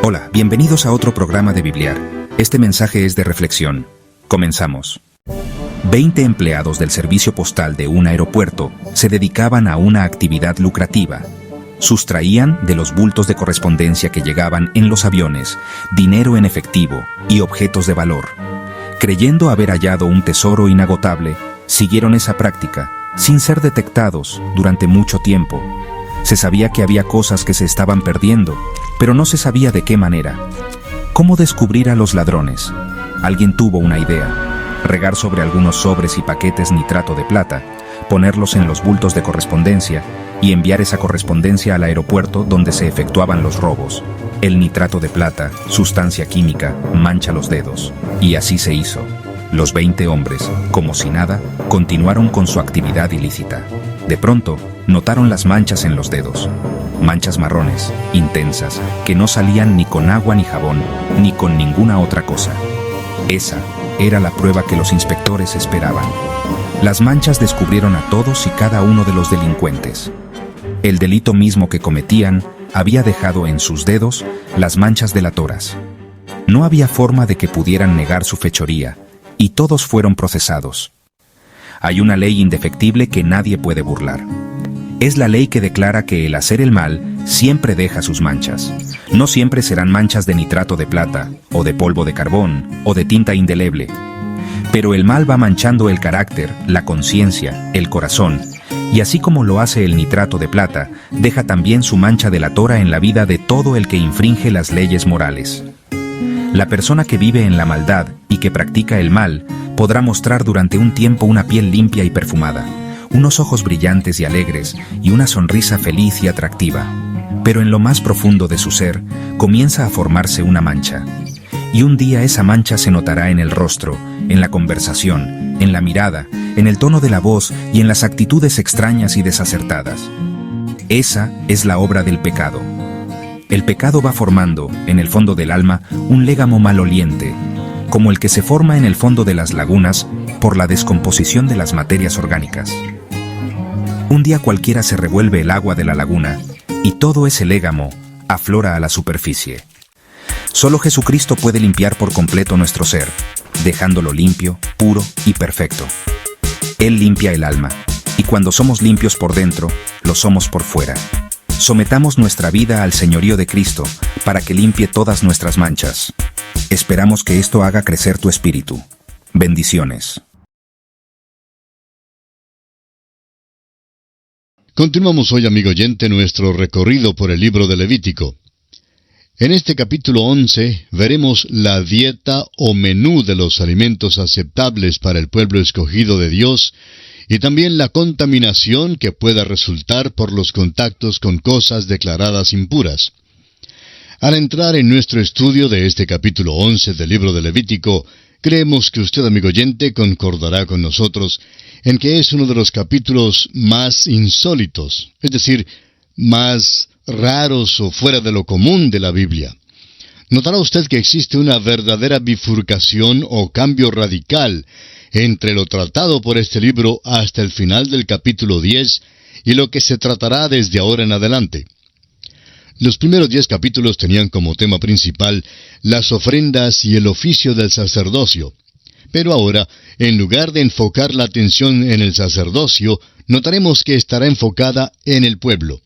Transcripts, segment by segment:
Hola, bienvenidos a otro programa de Bibliar. Este mensaje es de reflexión. Comenzamos. 20 empleados del servicio postal de un aeropuerto se dedicaban a una actividad lucrativa. Sustraían de los bultos de correspondencia que llegaban en los aviones dinero en efectivo y objetos de valor. Creyendo haber hallado un tesoro inagotable, siguieron esa práctica, sin ser detectados, durante mucho tiempo. Se sabía que había cosas que se estaban perdiendo, pero no se sabía de qué manera. ¿Cómo descubrir a los ladrones? Alguien tuvo una idea: regar sobre algunos sobres y paquetes nitrato de plata, ponerlos en los bultos de correspondencia y enviar esa correspondencia al aeropuerto donde se efectuaban los robos. El nitrato de plata, sustancia química, mancha los dedos. Y así se hizo. Los 20 hombres, como si nada, continuaron con su actividad ilícita. De pronto, notaron las manchas en los dedos. Manchas marrones, intensas, que no salían ni con agua ni jabón, ni con ninguna otra cosa. Esa era la prueba que los inspectores esperaban. Las manchas descubrieron a todos y cada uno de los delincuentes. El delito mismo que cometían había dejado en sus dedos las manchas delatoras. No había forma de que pudieran negar su fechoría, y todos fueron procesados. Hay una ley indefectible que nadie puede burlar. Es la ley que declara que el hacer el mal siempre deja sus manchas. No siempre serán manchas de nitrato de plata, o de polvo de carbón, o de tinta indeleble. Pero el mal va manchando el carácter, la conciencia, el corazón, y así como lo hace el nitrato de plata, deja también su mancha delatora en la vida de todo el que infringe las leyes morales. La persona que vive en la maldad y que practica el mal podrá mostrar durante un tiempo una piel limpia y perfumada, unos ojos brillantes y alegres y una sonrisa feliz y atractiva. Pero en lo más profundo de su ser comienza a formarse una mancha. Y un día esa mancha se notará en el rostro, en la conversación, en la mirada, en el tono de la voz y en las actitudes extrañas y desacertadas. Esa es la obra del pecado. El pecado va formando, en el fondo del alma, un légamo maloliente, como el que se forma en el fondo de las lagunas por la descomposición de las materias orgánicas. Un día cualquiera se revuelve el agua de la laguna y todo ese légamo aflora a la superficie. Solo Jesucristo puede limpiar por completo nuestro ser, dejándolo limpio, puro y perfecto. Él limpia el alma, y cuando somos limpios por dentro, lo somos por fuera. Sometamos nuestra vida al señorío de Cristo para que limpie todas nuestras manchas. Esperamos que esto haga crecer tu espíritu. Bendiciones. Continuamos hoy, amigo oyente, nuestro recorrido por el libro de Levítico. En este capítulo 11 veremos la dieta o menú de los alimentos aceptables para el pueblo escogido de Dios y también la contaminación que pueda resultar por los contactos con cosas declaradas impuras. Al entrar en nuestro estudio de este capítulo 11 del libro de Levítico, creemos que usted, amigo oyente, concordará con nosotros en que es uno de los capítulos más insólitos, es decir, más raros o fuera de lo común de la Biblia. Notará usted que existe una verdadera bifurcación o cambio radical entre lo tratado por este libro hasta el final del capítulo 10 y lo que se tratará desde ahora en adelante. Los primeros 10 capítulos tenían como tema principal las ofrendas y el oficio del sacerdocio. Pero ahora, en lugar de enfocar la atención en el sacerdocio, notaremos que estará enfocada en el pueblo.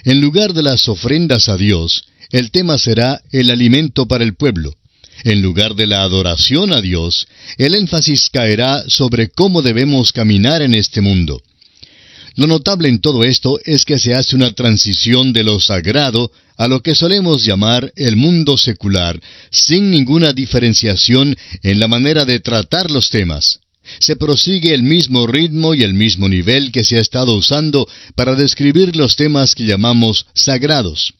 En lugar de las ofrendas a Dios, el tema será el alimento para el pueblo. En lugar de la adoración a Dios, el énfasis caerá sobre cómo debemos caminar en este mundo. Lo notable en todo esto es que se hace una transición de lo sagrado a lo que solemos llamar el mundo secular, sin ninguna diferenciación en la manera de tratar los temas. Se prosigue el mismo ritmo y el mismo nivel que se ha estado usando para describir los temas que llamamos sagrados.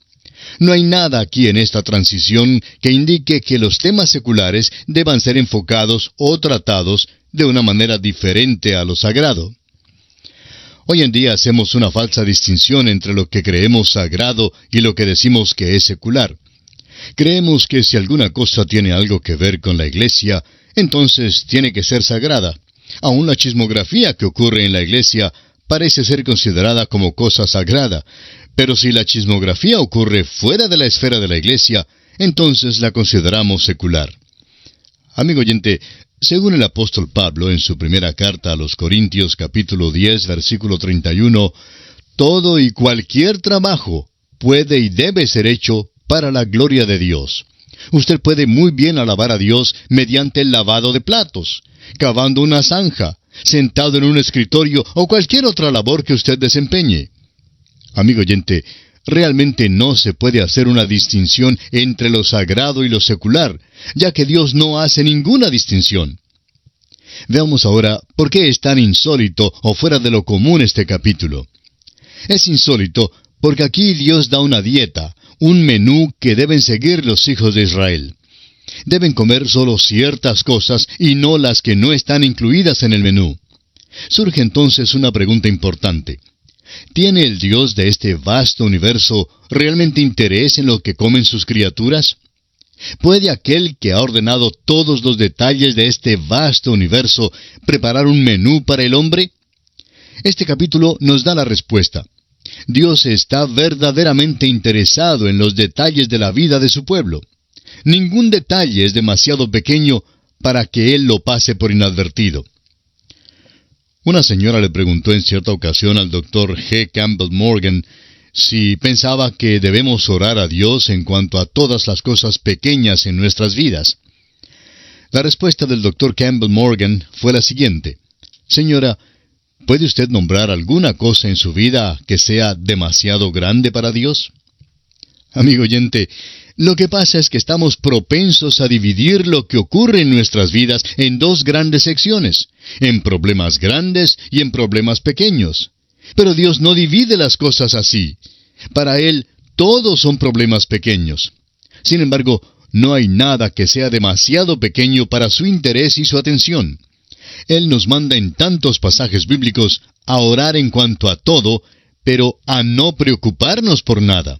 No hay nada aquí en esta transición que indique que los temas seculares deban ser enfocados o tratados de una manera diferente a lo sagrado. Hoy en día hacemos una falsa distinción entre lo que creemos sagrado y lo que decimos que es secular. Creemos que si alguna cosa tiene algo que ver con la iglesia, entonces tiene que ser sagrada. Aún la chismografía que ocurre en la iglesia parece ser considerada como cosa sagrada, pero si la chismografía ocurre fuera de la esfera de la iglesia, entonces la consideramos secular. Amigo oyente, según el apóstol Pablo en su primera carta a los Corintios capítulo 10, versículo 31, todo y cualquier trabajo puede y debe ser hecho para la gloria de Dios. Usted puede muy bien alabar a Dios mediante el lavado de platos, cavando una zanja, sentado en un escritorio o cualquier otra labor que usted desempeñe. Amigo oyente, realmente no se puede hacer una distinción entre lo sagrado y lo secular, ya que Dios no hace ninguna distinción. Veamos ahora por qué es tan insólito o fuera de lo común este capítulo. Es insólito porque aquí Dios da una dieta, un menú que deben seguir los hijos de Israel. Deben comer solo ciertas cosas y no las que no están incluidas en el menú. Surge entonces una pregunta importante. ¿Tiene el Dios de este vasto universo realmente interés en lo que comen sus criaturas? ¿Puede aquel que ha ordenado todos los detalles de este vasto universo preparar un menú para el hombre? Este capítulo nos da la respuesta. Dios está verdaderamente interesado en los detalles de la vida de su pueblo. Ningún detalle es demasiado pequeño para que Él lo pase por inadvertido. Una señora le preguntó en cierta ocasión al Dr. G. Campbell Morgan si pensaba que debemos orar a Dios en cuanto a todas las cosas pequeñas en nuestras vidas. La respuesta del Dr. Campbell Morgan fue la siguiente: Señora, ¿puede usted nombrar alguna cosa en su vida que sea demasiado grande para Dios? Amigo oyente, lo que pasa es que estamos propensos a dividir lo que ocurre en nuestras vidas en dos grandes secciones, en problemas grandes y en problemas pequeños. Pero Dios no divide las cosas así. Para Él, todos son problemas pequeños. Sin embargo, no hay nada que sea demasiado pequeño para su interés y su atención. Él nos manda en tantos pasajes bíblicos a orar en cuanto a todo, pero a no preocuparnos por nada.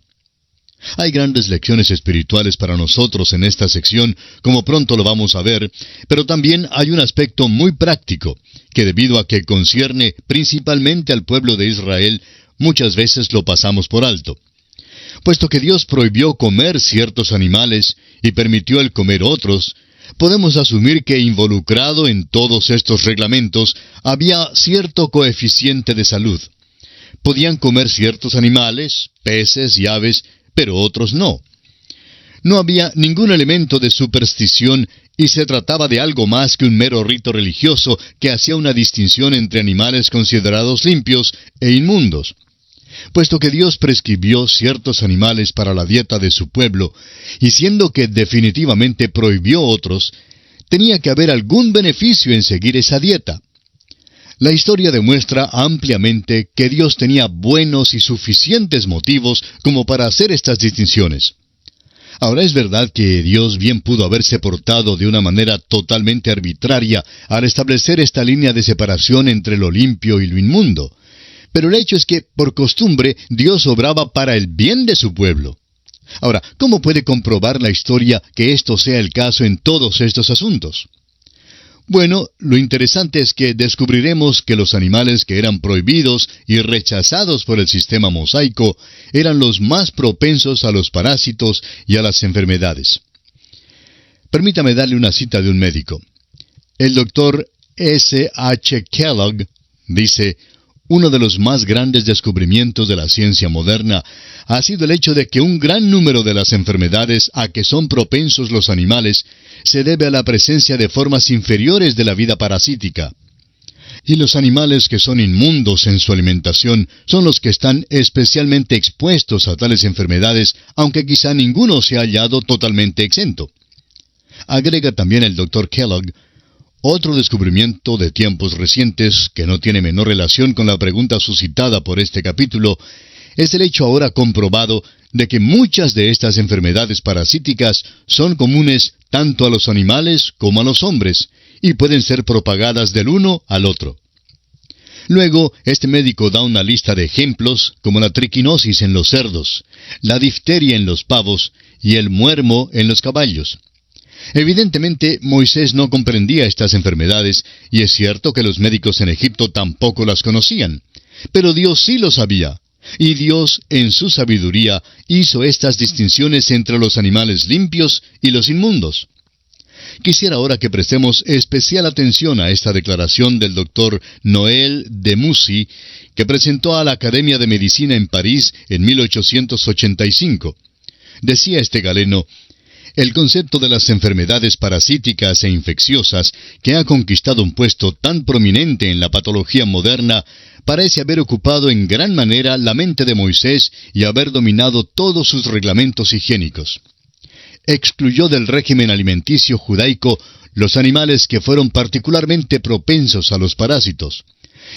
Hay grandes lecciones espirituales para nosotros en esta sección, como pronto lo vamos a ver, pero también hay un aspecto muy práctico, que debido a que concierne principalmente al pueblo de Israel, muchas veces lo pasamos por alto. Puesto que Dios prohibió comer ciertos animales y permitió el comer otros, podemos asumir que involucrado en todos estos reglamentos había cierto coeficiente de salud. Podían comer ciertos animales, peces y aves, pero otros no. No había ningún elemento de superstición y se trataba de algo más que un mero rito religioso que hacía una distinción entre animales considerados limpios e inmundos. Puesto que Dios prescribió ciertos animales para la dieta de su pueblo, y siendo que definitivamente prohibió otros, tenía que haber algún beneficio en seguir esa dieta. La historia demuestra ampliamente que Dios tenía buenos y suficientes motivos como para hacer estas distinciones. Ahora es verdad que Dios bien pudo haberse portado de una manera totalmente arbitraria al establecer esta línea de separación entre lo limpio y lo inmundo. Pero el hecho es que, por costumbre, Dios obraba para el bien de su pueblo. Ahora, ¿cómo puede comprobar la historia que esto sea el caso en todos estos asuntos? Bueno, lo interesante es que descubriremos que los animales que eran prohibidos y rechazados por el sistema mosaico eran los más propensos a los parásitos y a las enfermedades. Permítame darle una cita de un médico. El doctor S. H. Kellogg dice: uno de los más grandes descubrimientos de la ciencia moderna ha sido el hecho de que un gran número de las enfermedades a que son propensos los animales se debe a la presencia de formas inferiores de la vida parasítica. Y los animales que son inmundos en su alimentación son los que están especialmente expuestos a tales enfermedades, aunque quizá ninguno se ha hallado totalmente exento. Agrega también el Dr. Kellogg: otro descubrimiento de tiempos recientes, que no tiene menor relación con la pregunta suscitada por este capítulo, es el hecho ahora comprobado de que muchas de estas enfermedades parasíticas son comunes tanto a los animales como a los hombres, y pueden ser propagadas del uno al otro. Luego, este médico da una lista de ejemplos, como la triquinosis en los cerdos, la difteria en los pavos y el muermo en los caballos. Evidentemente, Moisés no comprendía estas enfermedades, y es cierto que los médicos en Egipto tampoco las conocían. Pero Dios sí lo sabía, Y Dios, en su sabiduría, hizo estas distinciones entre los animales limpios y los inmundos. Quisiera ahora que prestemos especial atención a esta declaración del doctor Noel de Moussy, que presentó a la Academia de Medicina en París en 1885. Decía este galeno: el concepto de las enfermedades parasíticas e infecciosas, que ha conquistado un puesto tan prominente en la patología moderna, parece haber ocupado en gran manera la mente de Moisés y haber dominado todos sus reglamentos higiénicos. Excluyó del régimen alimenticio judaico los animales que fueron particularmente propensos a los parásitos.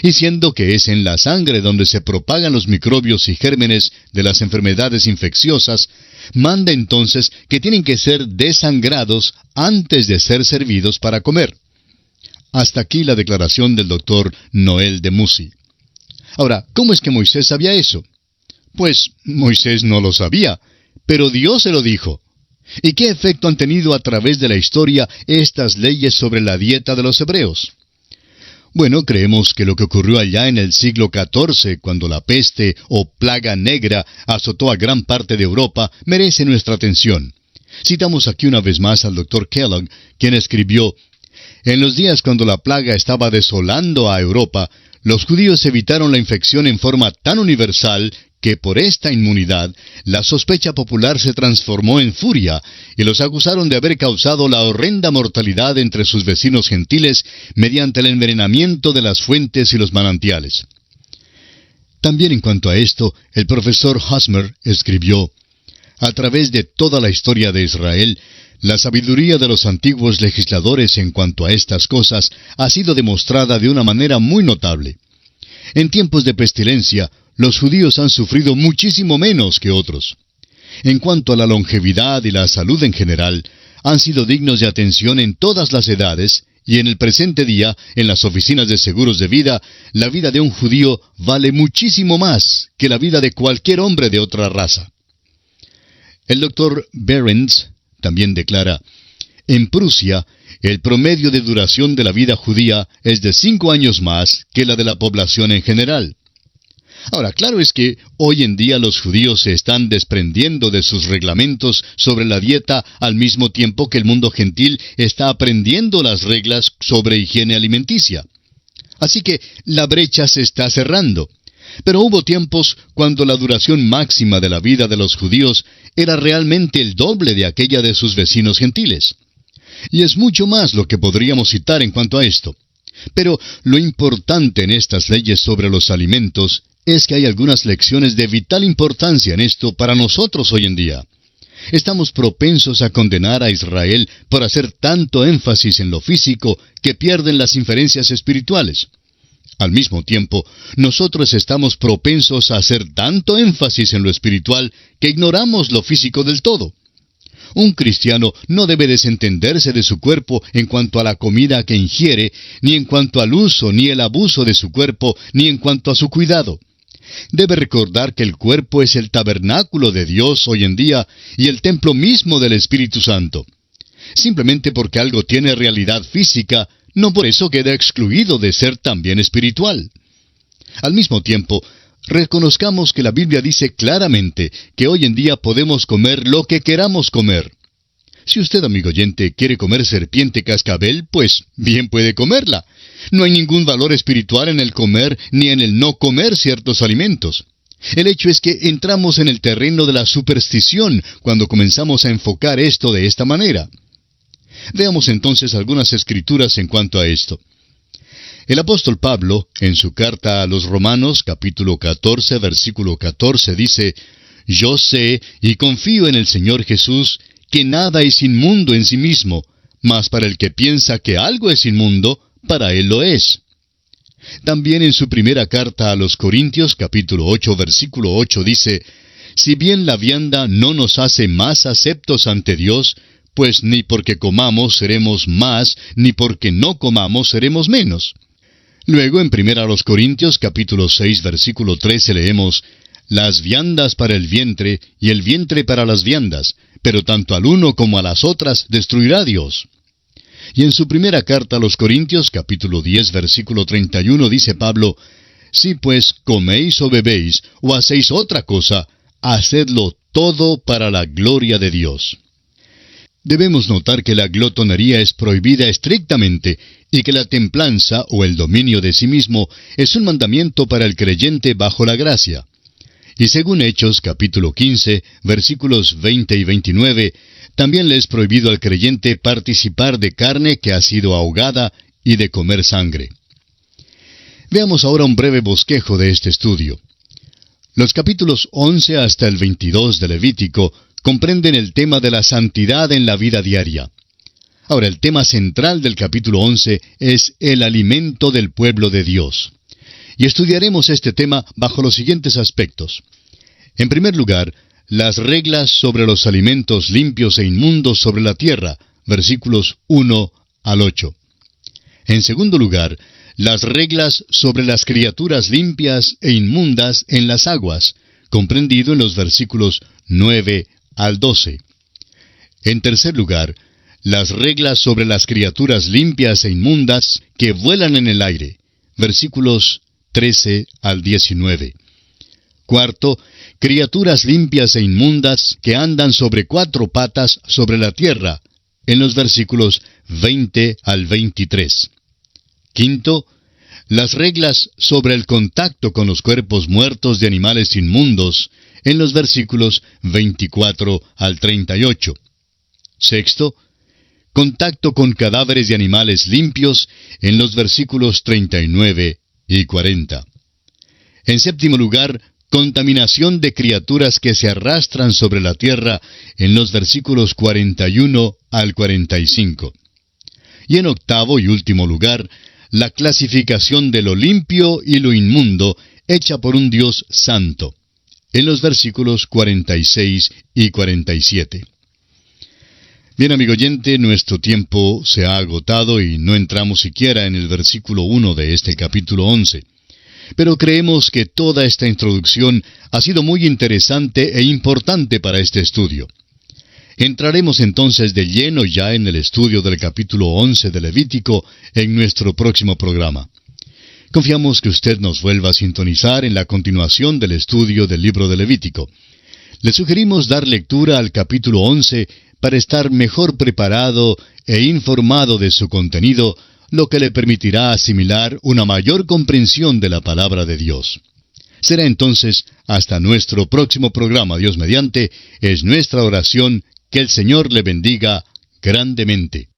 Y siendo que es en la sangre donde se propagan los microbios y gérmenes de las enfermedades infecciosas, manda entonces que tienen que ser desangrados antes de ser servidos para comer. Hasta aquí la declaración del doctor Noel de Moussy. Ahora, ¿cómo es que Moisés sabía eso? Pues Moisés no lo sabía, pero Dios se lo dijo. ¿Y qué efecto han tenido a través de la historia estas leyes sobre la dieta de los hebreos? Bueno, creemos que lo que ocurrió allá en el siglo XIV, cuando la peste o plaga negra azotó a gran parte de Europa, merece nuestra atención. Citamos aquí una vez más al Dr. Kellogg, quien escribió: en los días cuando la plaga estaba desolando a Europa, los judíos evitaron la infección en forma tan universal que por esta inmunidad la sospecha popular se transformó en furia y los acusaron de haber causado la horrenda mortalidad entre sus vecinos gentiles mediante el envenenamiento de las fuentes y los manantiales. También en cuanto a esto, el profesor Hosmer escribió: a través de toda la historia de Israel, la sabiduría de los antiguos legisladores en cuanto a estas cosas ha sido demostrada de una manera muy notable. En tiempos de pestilencia, los judíos han sufrido muchísimo menos que otros. En cuanto a la longevidad y la salud en general, han sido dignos de atención en todas las edades, y en el presente día, en las oficinas de seguros de vida, la vida de un judío vale muchísimo más que la vida de cualquier hombre de otra raza. El doctor Behrens también declara: en Prusia, el promedio de duración de la vida judía es de 5 años más que la de la población en general. Ahora, claro es que hoy en día los judíos se están desprendiendo de sus reglamentos sobre la dieta al mismo tiempo que el mundo gentil está aprendiendo las reglas sobre higiene alimenticia. Así que la brecha se está cerrando. Pero hubo tiempos cuando la duración máxima de la vida de los judíos era realmente el doble de aquella de sus vecinos gentiles. Y es mucho más lo que podríamos citar en cuanto a esto. Pero lo importante en estas leyes sobre los alimentos es que hay algunas lecciones de vital importancia en esto para nosotros hoy en día. Estamos propensos a condenar a Israel por hacer tanto énfasis en lo físico que pierden las inferencias espirituales. Al mismo tiempo, nosotros estamos propensos a hacer tanto énfasis en lo espiritual que ignoramos lo físico del todo. Un cristiano no debe desentenderse de su cuerpo en cuanto a la comida que ingiere, ni en cuanto al uso ni el abuso de su cuerpo, ni en cuanto a su cuidado. Debe recordar que el cuerpo es el tabernáculo de Dios hoy en día y el templo mismo del Espíritu Santo. Simplemente porque algo tiene realidad física, no por eso queda excluido de ser también espiritual. Al mismo tiempo, reconozcamos que la Biblia dice claramente que hoy en día podemos comer lo que queramos comer. Si usted, amigo oyente, quiere comer serpiente cascabel, pues bien puede comerla. No hay ningún valor espiritual en el comer ni en el no comer ciertos alimentos. El hecho es que entramos en el terreno de la superstición cuando comenzamos a enfocar esto de esta manera. Veamos entonces algunas escrituras en cuanto a esto. El apóstol Pablo, en su carta a los Romanos, capítulo 14, versículo 14, dice: yo sé y confío en el Señor Jesús, que nada es inmundo en sí mismo, mas para el que piensa que algo es inmundo, para él lo es. También en su primera carta a los Corintios, capítulo 8, versículo 8, dice: si bien la vianda no nos hace más aceptos ante Dios, pues ni porque comamos seremos más, ni porque no comamos seremos menos. Luego en 1 Corintios capítulo 6 versículo 13 leemos: las viandas para el vientre y el vientre para las viandas, pero tanto al uno como a las otras destruirá Dios. Y en su primera carta a los Corintios capítulo 10 versículo 31 dice Pablo: Si pues coméis o bebéis, o hacéis otra cosa, hacedlo todo para la gloria de Dios. Debemos notar que la glotonería es prohibida estrictamente y que la templanza o el dominio de sí mismo es un mandamiento para el creyente bajo la gracia. Y según Hechos capítulo 15, versículos 20 y 29, también le es prohibido al creyente participar de carne que ha sido ahogada y de comer sangre. Veamos ahora un breve bosquejo de este estudio. Los capítulos 11 hasta el 22 de Levítico comprenden el tema de la santidad en la vida diaria. Ahora, el tema central del capítulo 11 es el alimento del pueblo de Dios. Y estudiaremos este tema bajo los siguientes aspectos. En primer lugar, las reglas sobre los alimentos limpios e inmundos sobre la tierra, versículos 1 al 8. En segundo lugar, las reglas sobre las criaturas limpias e inmundas en las aguas, comprendido en los versículos 9 al 12. En tercer lugar, las reglas sobre las criaturas limpias e inmundas que vuelan en el aire, versículos 13 al 19. Cuarto, criaturas limpias e inmundas que andan sobre 4 patas sobre la tierra, en los versículos 20 al 23. Quinto, las reglas sobre el contacto con los cuerpos muertos de animales inmundos, en los versículos 24 al 38. Sexto, contacto con cadáveres de animales limpios, en los versículos 39 y 40. En séptimo lugar, contaminación de criaturas que se arrastran sobre la tierra, en los versículos 41 al 45. Y en octavo y último lugar, la clasificación de lo limpio y lo inmundo hecha por un Dios santo, en los versículos 46 y 47. Bien, amigo oyente, nuestro tiempo se ha agotado y no entramos siquiera en el versículo 1 de este capítulo 11. Pero creemos que toda esta introducción ha sido muy interesante e importante para este estudio. Entraremos entonces de lleno ya en el estudio del capítulo 11 de Levítico en nuestro próximo programa. Confiamos que usted nos vuelva a sintonizar en la continuación del estudio del libro de Levítico. Le sugerimos dar lectura al capítulo 11 para estar mejor preparado e informado de su contenido, lo que le permitirá asimilar una mayor comprensión de la palabra de Dios. Será entonces hasta nuestro próximo programa, Dios mediante. Es nuestra oración que el Señor le bendiga grandemente.